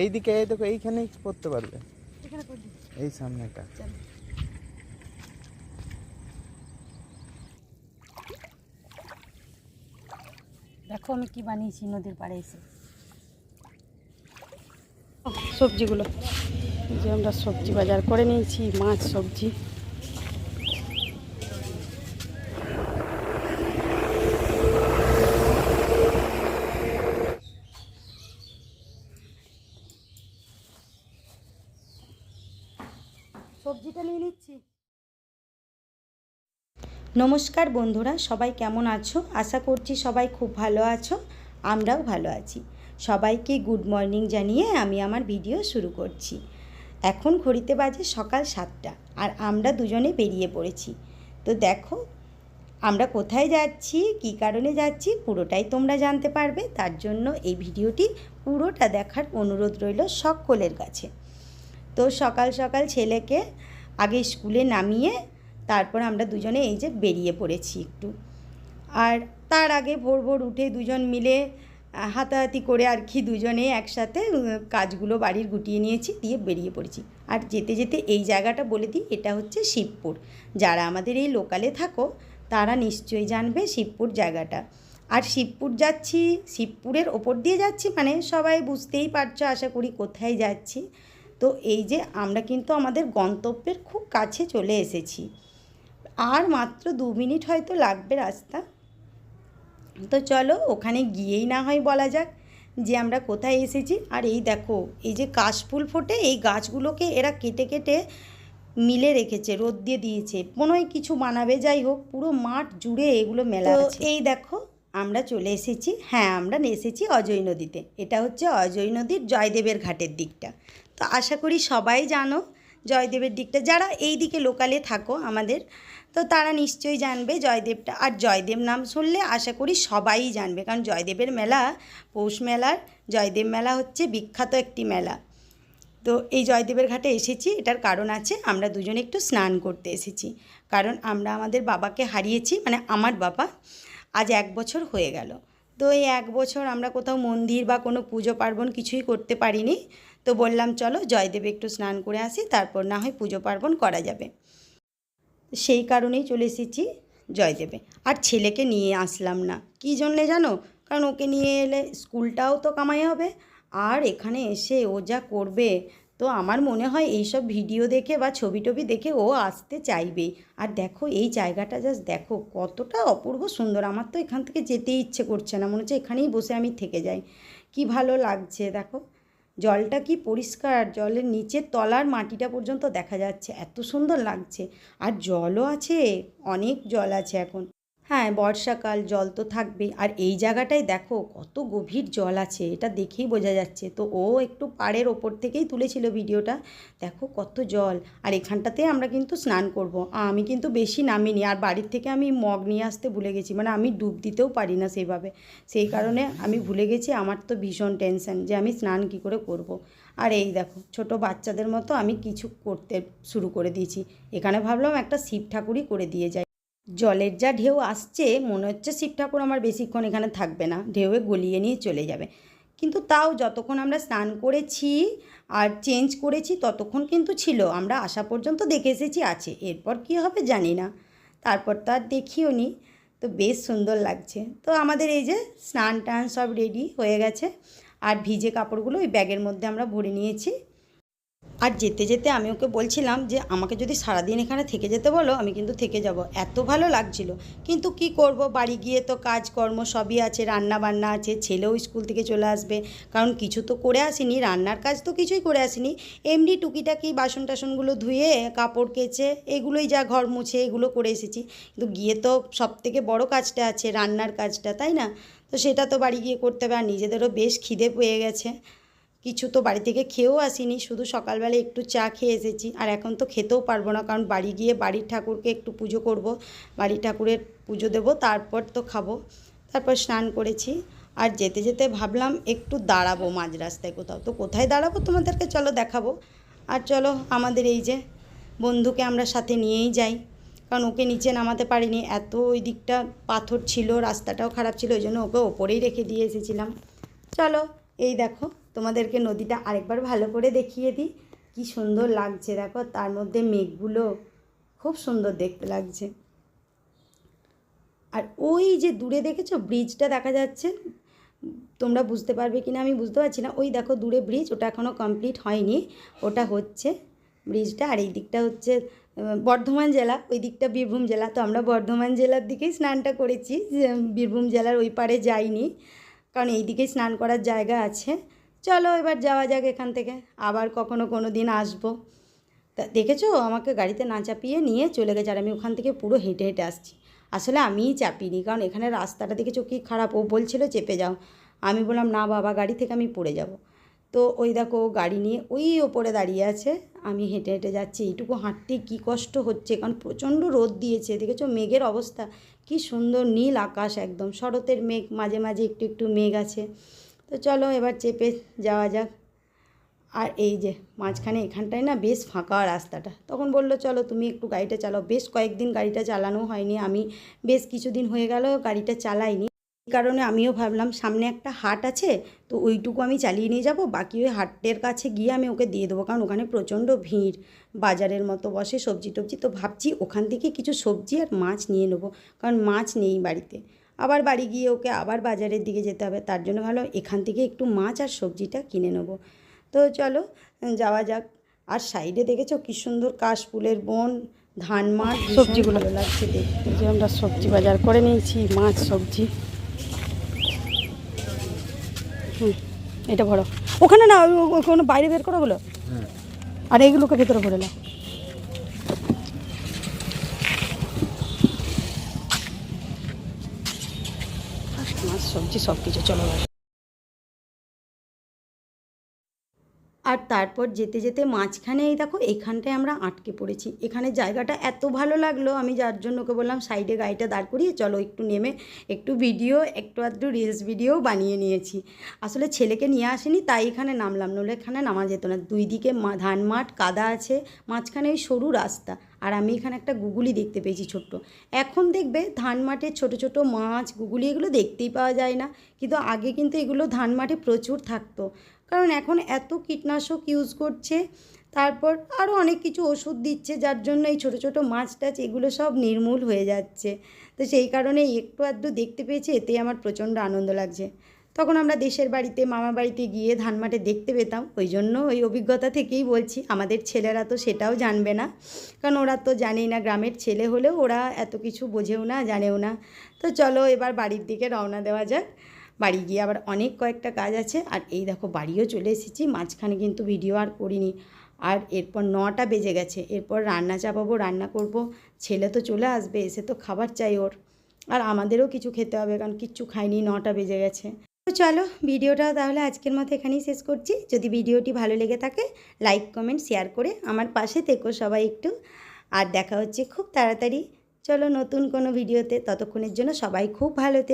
এইদিকে এই দেখো, এইখানেই পড়তে পারবে, এই সামনেটা। দেখো আমি কি বানিয়েছি নদীর পাড়ে এসে। সবজিগুলো যে আমরা সবজি বাজার করে নিয়েছি, মাছ সবজি। সবজিটা নিয়ে নিচ্ছি। নমস্কার বন্ধুরা, সবাই কেমন আছো? আশা করছি সবাই খুব ভালো আছো, আমরাও ভালো আছি। সবাইকে গুড মর্নিং জানিয়ে আমি আমার ভিডিও শুরু করছি। এখন ঘড়িতে বাজে সকাল 7টা, আর আমরা দুজনে বেরিয়ে পড়েছি। তো দেখো আমরা কোথায় যাচ্ছি, কী কারণে যাচ্ছি পুরোটাই তোমরা জানতে পারবে। তার জন্য এই ভিডিওটি পুরোটা দেখার অনুরোধ রইল সকলের কাছে। তো সকাল সকাল ছেলেকে আগে স্কুলে নামিয়ে তারপর আমরা দুজনে এই যে বেরিয়ে পড়েছি একটু। আর তার আগে ভোর ভোর উঠে দুজন মিলে হাতাহাতি করে আর কি দুজনে একসাথে কাজগুলো বাড়ির গুটিয়ে নিয়েছি, দিয়ে বেরিয়ে পড়েছি। আর যেতে যেতে এই জায়গাটা বলে দিই, এটা হচ্ছে শিবপুর। যারা আমাদের এই লোকালে থাকো তারা নিশ্চয়ই জানবে শিবপুর জায়গাটা। আর শিবপুর যাচ্ছি, শিবপুরের ওপর দিয়ে যাচ্ছি মানে সবাই বুঝতেই পারছো আশা করি কোথায় যাচ্ছি। তো এই যে আমরা কিন্তু আমাদের গন্তব্যের খুব কাছে চলে এসেছি, আর মাত্র 2 মিনিট হয়তো লাগবে রাস্তা। তো চলো ওখানে গিয়েই না হয় বলা যাক যে আমরা কোথায় এসেছি। আর এই দেখো, এই যে কাশফুল ফোটে, এই গাছগুলোকে এরা কেটে কেটে মিলে রেখেছে, রোদ দিয়ে দিয়েছে, মনে হয় কিছু বানাবে। যাই হোক, পুরো মাঠ জুড়ে এগুলো মেলা আছে। এই দেখো আমরা চলে এসেছি, হ্যাঁ আমরা এসেছি অজয় নদীতে। এটা হচ্ছে অজয় নদীর জয়দেবের ঘাটের দিকটা। তো আশা করি সবাই জানো জয়দেবের দিকটা, যারা এই দিকে লোকালে থাকো আমাদের, তো তারা নিশ্চয়ই জানবে জয়দেবটা। আর জয়দেব নাম শুনলে আশা করি সবাই জানবে, কারণ জয়দেবের মেলা, পৌষ মেলার জয়দেব মেলা হচ্ছে বিখ্যাত একটি মেলা। তো এই জয়দেবের ঘাটে এসেছি, এটার কারণ আছে, আমরা দুজনে একটু স্নান করতে এসেছি। কারণ আমরা আমাদের বাবাকে হারিয়েছি, মানে আমার বাবা আজ 1 বছর হয়ে গেল। তো এই 1 বছর আমরা কোথাও মন্দির বা কোনো পুজো পার্বণ কিছুই করতে পারিনি। তো বললাম চলো জয়দেবে একটু স্নান করে আসি, তারপর না হয় পুজো পার্বণ করা যাবে। সেই কারণেই চলে এসেছি জয়দেবে। আর ছেলেকে নিয়ে আসলাম না, কী জন্যে জানো? কারণ ওকে নিয়ে এলে স্কুলটাও তো কামাই হবে, আর এখানে এসে ও যা করবে, তো আমার মনে হয় এইসব ভিডিও দেখে বা ছবি টবি দেখে ও আসতে চাইবেই। আর দেখো এই জায়গাটা জাস্ট দেখো কতটা অপূর্ব সুন্দর। আমার তো এখান থেকে যেতেই ইচ্ছে করছে না, মনে হচ্ছে এখানেই বসে আমি থেকে যাই। কি ভালো লাগছে দেখো, জলটা কি পরিষ্কার, জলের নিচের তলার মাটিটা পর্যন্ত দেখা যাচ্ছে, এত সুন্দর লাগছে। আর জলও আছে, অনেক জল আছে এখন। হ্যাঁ বর্ষাকাল, জল তো থাকবেই। আর এই জায়গাটায় দেখো কত গভীর জল আছে, এটা দেখেই বোঝা যাচ্ছে। তো ও একটু পাড়ের ওপর থেকেই তুলেছিল ভিডিওটা, দেখো কত জল। আর এখানটাতে আমরা কিন্তু স্নান করব। আমি কিন্তু বেশি নামিনি, আর বাড়ির থেকে আমি মগ নিয়ে আসতে ভুলে গেছি, মানে আমি ডুব দিতেও পারি না সেইভাবে, সেই কারণে আমি ভুলে গেছি। আমার তো ভীষণ টেনশন যে আমি স্নান কী করে করব। আর এই দেখো ছোট বাচ্চাদের মতো আমি কিছু করতে শুরু করে দিয়েছি। এখানে ভাবলাম একটা শিব ঠাকুরই করে দিয়ে যাই। জলের যা ঢেউ আসছে, মনে হচ্ছে শিব ঠাকুর আমার বেশিক্ষণ এখানে থাকবে না, ঢেউয়ে গলিয়ে নিয়ে চলে যাবে। কিন্তু তাও যতক্ষণ আমরা স্নান করেছি আর চেঞ্জ করেছি ততক্ষণ কিন্তু ছিল, আমরা আসা পর্যন্ত দেখে এসেছি আছে। এরপর কী হবে জানি না, তারপর তো আর দেখিও নি। তো বেশ সুন্দর লাগছে। তো আমাদের এই যে স্নান টান সব রেডি হয়ে গেছে, আর ভিজে কাপড়গুলো ওই ব্যাগের মধ্যে আমরা ভরে নিয়েছি। আর যেতে যেতে আমি ওকে বলছিলাম যে আমাকে যদি সারাদিন এখানে থেকে যেতে বলো আমি কিন্তু থেকে যাব, এত ভালো লাগছিল। কিন্তু কি করব, বাড়ি গিয়ে তো কাজকর্ম সবই আছে, রান্না বান্না আছে, ছেলেও স্কুল থেকে চলে আসবে। কারণ কিছু তো করে আসিনি, রান্নার কাজ তো কিছুই করে আসিনি, এমনি টুকিটাকি বাসন টাসনগুলো ধুয়ে কাপড় কেচে এগুলোই যা ঘর মুছে এগুলো করে এসেছি। কিন্তু গিয়ে তো সবথেকে বড় কাজটা আছে, রান্নার কাজটা, তাই না? তো সেটা তো বাড়ি গিয়ে করতে হবে। আর নিজেদেরও বেশ খিদে পেয়ে গেছে, কিছু তো বাড়ি থেকে খেয়েও আসিনি, শুধু সকালবেলা একটু চা খেয়ে এসেছি। আর এখন তো খেতেও পারবো না, কারণ বাড়ি গিয়ে বাড়ির ঠাকুরকে একটু পুজো করব, বাড়ির ঠাকুরের পুজো দেব, তারপর তো খাবো। তারপর স্নান করেছি, আর যেতে যেতে ভাবলাম একটু দাঁড়াবো মাঝ রাস্তায় কোথাও। তো কোথায় দাঁড়াবো তোমাদেরকে চলো দেখাবো। আর চলো আমাদের এই যে বন্ধুকে আমরা সাথে নিয়েই যাই, কারণ ওকে নিচে নামাতে পারিনি, এত ওই দিকটা পাথর ছিল, রাস্তাটাও খারাপ ছিল, ওই জন্য ওকে ওপরেই রেখে দিয়ে এসেছিলাম। চলো এই দেখো তোমাদেরকে নদীটা আরেকবার ভালো করে দেখিয়ে দিই। কি সুন্দর লাগছে দেখো, তার মধ্যে মেঘগুলো খুব সুন্দর দেখতে লাগছে। আর ওই যে দূরে দেখেছো ব্রিজটা দেখা যাচ্ছে, তোমরা বুঝতে পারবে কিনা আমি বুঝতে পারছি না। ওই দেখো দূরে ব্রিজ, ওটা এখনও কমপ্লিট হয়নি, ওটা হচ্ছে ব্রিজটা। আর এই দিকটা হচ্ছে বর্ধমান জেলা, ওই দিকটা বীরভূম জেলা। তো আমরা বর্ধমান জেলার দিকেই স্নানটা করেছি, বীরভূম জেলার ওই পারে যাইনি, কারণ এই দিকেই স্নান করার জায়গা আছে। চলো এবার যাওয়া যাক এখান থেকে, আবার কখনো কোনো দিন আসবো। তা দেখেছো আমাকে গাড়িতে না চাপিয়ে নিয়ে চলে গেছে, আর আমি ওখান থেকে পুরো হেঁটে হেঁটে আসছি। আসলে আমিই চাপিনি, কারণ এখানে রাস্তাটা দেখেছো কি খারাপ। ও বলছিল চেপে যাও, আমি বললাম না বাবা, গাড়ি থেকে আমি পড়ে যাব। তো ওই দেখো গাড়ি নিয়ে ওই ওপরে দাঁড়িয়ে আছে, আমি হেঁটে হেঁটে যাচ্ছি। এইটুকু হাঁটতে কী কষ্ট হচ্ছে, কারণ প্রচণ্ড রোদ দিয়েছে। দেখেছো মেঘের অবস্থা কি সুন্দর, নীল আকাশ একদম, শরতের মেঘ, মাঝে মাঝে একটু একটু মেঘ আছে। তো চলো এবার চেপে যাওয়া যাক। আর এই যে মাঝখানে এখানটায় না বেশ ফাঁকা রাস্তাটা, তখন বললো চলো তুমি একটু গাড়িটা চালাও। বেশ কয়েকদিন গাড়িটা চালানো হয়নি, আমি বেশ কিছুদিন হয়ে গেল গাড়িটা চালাইনি। এই কারণে আমিও ভাবলাম সামনে একটা হাট আছে, তো ওইটুকু আমি চালিয়ে নিয়ে যাব, বাকি ওই হাটের কাছে গিয়ে আমি ওকে দিয়ে দেবো, কারণ ওখানে প্রচণ্ড ভিড়, বাজারের মতো বসে সবজি টবজি। তো ভাবছি ওখান থেকে কিছু সবজি আর মাছ নিয়ে নেবো, কারণ মাছ নেই বাড়িতে। আবার বাড়ি গিয়ে ওকে আবার বাজারের দিকে যেতে হবে, তার জন্য ভালো এখান থেকে একটু মাছ আর সবজিটা কিনে নেবো। তো চলো যাওয়া যাক। আর সাইডে দেখেছো কি সুন্দর কাশফুলের বন, ধান মাঠ, সবজিগুলো ভালো লাগছে দেখতে। এই যে আমরা সবজি বাজার করে নিয়েছি, মাছ সবজি। এটা ভরো ওখানে না, ওখানে বাইরে বের করো বলো, আর এইগুলোকে ভেতরে ভরে নাও। মাছ সবজি সব কিছু, চলো। আর তারপর যেতে যেতে মাঝখানে এই দেখো এখানটায় আমরা আটকে পড়েছি। এখানে জায়গাটা এত ভালো লাগলো, আমি যার জন্য ওকে বললাম সাইডে গাড়িটা দাঁড় করিয়ে চলো একটু নেমে একটু ভিডিও, একটু আধটু রিলস ভিডিও বানিয়ে নিয়েছি। আসলে ছেলেকে নিয়ে আসেনি তাই এখানে নামলাম, নইলে এখানে নামা যেত না। দুই দিকে ধান মাঠ, কাদা আছে, মাঝখানে ওই সরু রাস্তা। আর আমি এখানে একটা গুগুলি দেখতে পেয়েছি ছোট্ট। এখন দেখবে ধান মাঠে ছোটো ছোটো মাছ, গুগুলি এগুলো দেখতেই পাওয়া যায় না, কিন্তু আগে কিন্তু এগুলো ধান মাঠে প্রচুর থাকতো। কারণ এখন এত কীটনাশক ইউজ করছে, তারপর আরও অনেক কিছু ওষুধ দিচ্ছে, যার জন্য এই ছোটো ছোটো মাছ টাছ এগুলো সব নির্মূল হয়ে যাচ্ছে। তো সেই কারণে একটু আধটু দেখতে পেয়েছি, এতেই আমার প্রচণ্ড আনন্দ লাগছে। তখন আমরা দেশের বাড়িতে, মামা বাড়িতে গিয়ে ধান মাঠে দেখতে পেতাম, ওই জন্য ওই অভিজ্ঞতা থেকেই বলছি। আমাদের ছেলেরা তো সেটাও জানবে না, কারণ ওরা তো জানেই না, গ্রামের ছেলে হলেও ওরা এত কিছু বোঝেও না, জানেও না। তো চলো এবার বাড়ির দিকে রওনা দেওয়া যাক। বাড়ি গিয়ে আবার অনেক কয়েকটা কাজ আছে। আর এই দেখো বাড়িও চলে এসেছি, মাঝখানে কিন্তু ভিডিও আর করিনি। আর এরপর 9টা বেজে গেছে, এরপর রান্না চাপাবো, রান্না করব। ছেলে তো চলে আসবে, এসে তো খাবার চাই ওর, আর আমাদেরও কিছু খেতে হবে, কারণ কিচ্ছু খাইনি, 9টা বেজে গেছে। তো চলো ভিডিওটা তাহলে আজকের মতো এখানেই শেষ করছি। যদি ভিডিওটি ভালো লেগে থাকে লাইক কমেন্ট শেয়ার করে আমার পাশে থেকো সবাই একটু। আর দেখা হচ্ছে খুব তাড়াতাড়ি, চলো নতুন কোনো ভিডিওতে। ততক্ষণের জন্য সবাই খুব ভালো থেকো।